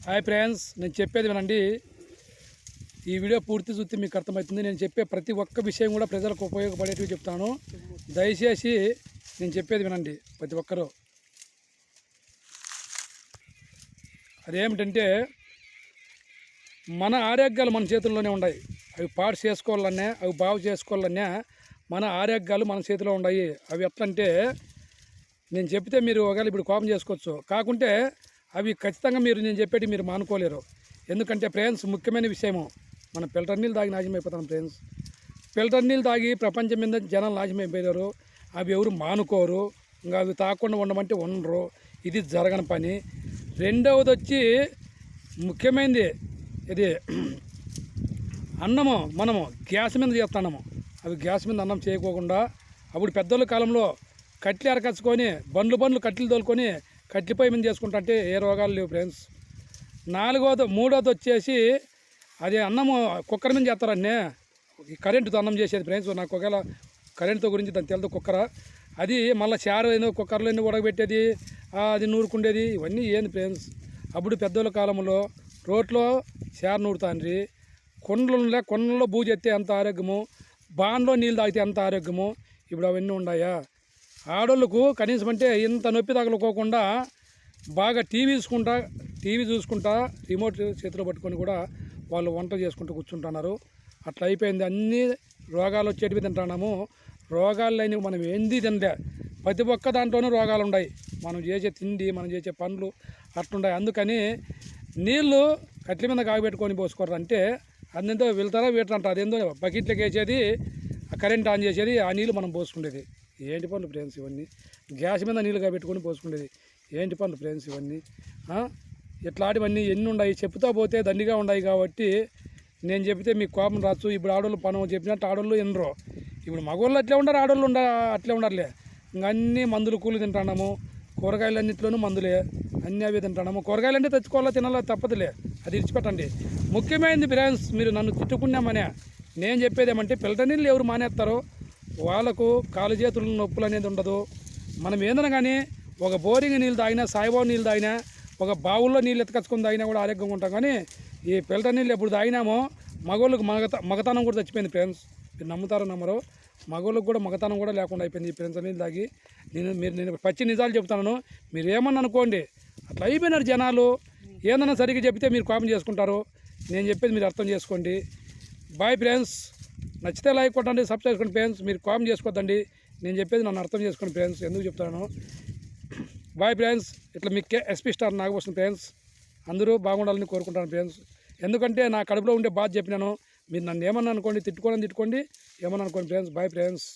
Hi friends, నేను చెప్పేది వినండి. ఈ వీడియో పూర్తి చూస్తే మీకు అర్థమవుతుంది. నేను చెప్పే ప్రతి ఒక్క విషయం కూడా ప్రజలకు ఉపయోగపడేటివి చెప్తాను. దయచేసి నేను చెప్పేది వినండి ప్రతి ఒక్కరూ. అదేమిటంటే మన ఆరోగ్యాలు మన చేతుల్లోనే ఉన్నాయి. అవి పాడు చేసుకోవాలన్నా, అవి బాగు చేసుకోవాలన్నా మన ఆరోగ్యాలు మన చేతిలో ఉన్నాయి. అవి ఎట్లంటే నేను చెప్తే మీరు ఒకవేళ ఇప్పుడు కోపం చేసుకోవచ్చు, కాకుంటే అవి ఖచ్చితంగా నేను చెప్పేటి మీరు మానుకోలేరు. ఎందుకంటే ఫ్రెండ్స్, ముఖ్యమైన విషయము, మనం ఫిల్టర్ నీళ్ళు తాగి నాశనమైపోతాం ఫ్రెండ్స్. ఫిల్టర్ నీళ్ళు తాగి ప్రపంచం మీద జనాలు నాశనమైపోయారు. అవి ఎవరు మానుకోరు. ఇంకా అవి తాగకుండా ఉండమంటే ఉండరు. ఇది జరగని పని. రెండవది వచ్చి ముఖ్యమైనది ఇది అన్నము. మనము గ్యాస్ మీద చేస్తున్నాము. అవి గ్యాస్ మీద అన్నం చేయకోకుండా అప్పుడు పెద్దోళ్ళ కాలంలో కట్లు ఎరకచ్చుకొని బండ్లు కట్లు తోలుకొని కట్లిపోయి మీద చేసుకుంటా అంటే ఏ రోగాలు లేవు ఫ్రెండ్స్. మూడోది వచ్చేసి అది అన్నము కుక్కర్ మీద చేస్తారన్నే, కరెంటుతో అన్నం చేసేది ఫ్రెండ్స్. నాకు ఒకవేళ కరెంటుతో గురించి దాన్ని తెలుదు. కుక్కర అది మళ్ళీ చారు అయినా కుక్కర్లో ఎన్ని ఉడకబెట్టేది, అది నూరుకుండేది, ఇవన్నీ ఏంది ఫ్రెండ్స్. అప్పుడు పెద్దోళ్ళ కాలంలో రోట్లో చారు నూరుతాండ్రి. కొండలలో బూజు ఎత్తే ఎంత ఆరోగ్యము, బాన్లో నీళ్ళు తాగితే ఎంత ఆరోగ్యము. ఇప్పుడు అవన్నీ ఉన్నాయా? ఆడోళ్ళకు కనీసం అంటే ఇంత నొప్పి తగలుకోకుండా బాగా టీవీ చూసుకుంటా రిమోట్ చేతిలో పట్టుకొని కూడా వాళ్ళు వంట చేసుకుంటూ కూర్చుంటున్నారు. అట్లా అయిపోయింది. అన్ని రోగాలు వచ్చేటివి తింటున్నాము. రోగాలు లేని మనం ఏంది తింటే ప్రతి ఒక్క దాంట్లోనూ రోగాలు ఉన్నాయి. మనం చేసే తిండి, మనం చేసే పనులు అట్లున్నాయి. అందుకని నీళ్ళు కట్ల మీద కాగబెట్టుకొని పోసుకోరు. అంటే అదేంతో వెళ్తారా వీటంటారు. అదేందో బకెట్లోకి వేసేది, కరెంట్ ఆన్ చేసేది, ఆ నీళ్ళు మనం పోసుకునేది. ఏంటి పనులు ఫ్రెండ్స్ ఇవన్నీ? గ్యాస్ మీద నీళ్ళుగా పెట్టుకొని పోసుకునేది ఏంటి పనులు ఫ్రెండ్స్ ఇవన్నీ? ఇట్లాంటివన్నీ ఎన్ని ఉన్నాయి చెప్తా పోతే దండిగా ఉన్నాయి. కాబట్టి నేను చెప్తే మీకు కోపం రాచ్చు. ఇప్పుడు ఆడోళ్ళు పనం చెప్పినట్టు ఆడోళ్ళు ఎన్నరో. ఇప్పుడు మగవాళ్ళు అట్లే ఉండరు, ఆడోళ్ళు అట్లే ఉండరులే. ఇంకా అన్నీ మందులు కూలి తింటున్నాము. కూరగాయలు అన్నింటిలోనూ మందులే, అన్నీ అవి తింటున్నాము. కూరగాయలు అంటే తెచ్చుకోవాలా, తినాలా, తప్పదులే. అది ఇడిచిపెట్టండి. ముఖ్యమైనది ఫ్రెండ్స్, మీరు నన్ను తిట్టుకున్నామనే నేను చెప్పేది ఏమంటే ఫిల్టర్ నీళ్ళు ఎవరు మానేస్తారో వాళ్ళకు కాలు చేతులు నొప్పులు అనేది ఉండదు. మనం ఏదైనా కానీ ఒక బోరింగ్ నీళ్ళు తాగినా, సాయిబాబు నీళ్ళు తాగినా, ఒక బావుల్లో నీళ్ళు ఎత్తుకొచ్చుకొని తాగినా కూడా ఆరోగ్యంగా ఉంటాం. కానీ ఈ ఫిల్టర్ నీళ్ళు ఎప్పుడు తాగినామో మగవాళ్ళకు మగతనం కూడా చచ్చిపోయింది ఫ్రెండ్స్. మీరు నమ్ముతారో నమ్మరో, మగవాళ్ళకు కూడా మగతనం కూడా లేకుండా అయిపోయింది ఈ ఫిల్టర్ నీళ్ళు తాగి. నేను పచ్చి నిజాలు చెప్తాను. మీరు ఏమన్నా అనుకోండి, అట్లా అయిపోయినారు జనాలు. ఏదన్నా సరిగ్గా చెప్తే మీరు కోపం చేసుకుంటారు. నేను చెప్పేది మీరు అర్థం చేసుకోండి. Bye friends. నచ్చితే లైక్ కొట్టండి, సబ్స్క్రైబ్ చేసుకోండి ఫ్రెండ్స్. మీరు కామెంట్ చేసుకోవద్దండి. నేను చెప్పేది నన్ను అర్థం చేసుకోండి ఫ్రెండ్స్. ఎందుకు చెప్తాను? Bye friends. ఇట్లా మీకు ఎస్పీ స్టార్ నాగభూషణ్ ఫ్రెండ్స్. అందరూ బాగుండాలని కోరుకుంటాను ఫ్రెండ్స్. ఎందుకంటే నా కడుపులో ఉండే బాధ చెప్పినాను. మీరు నన్ను ఏమన్నా అనుకోండి, తిట్టుకోండి, ఏమన్నా అనుకోండి ఫ్రెండ్స్. Bye friends.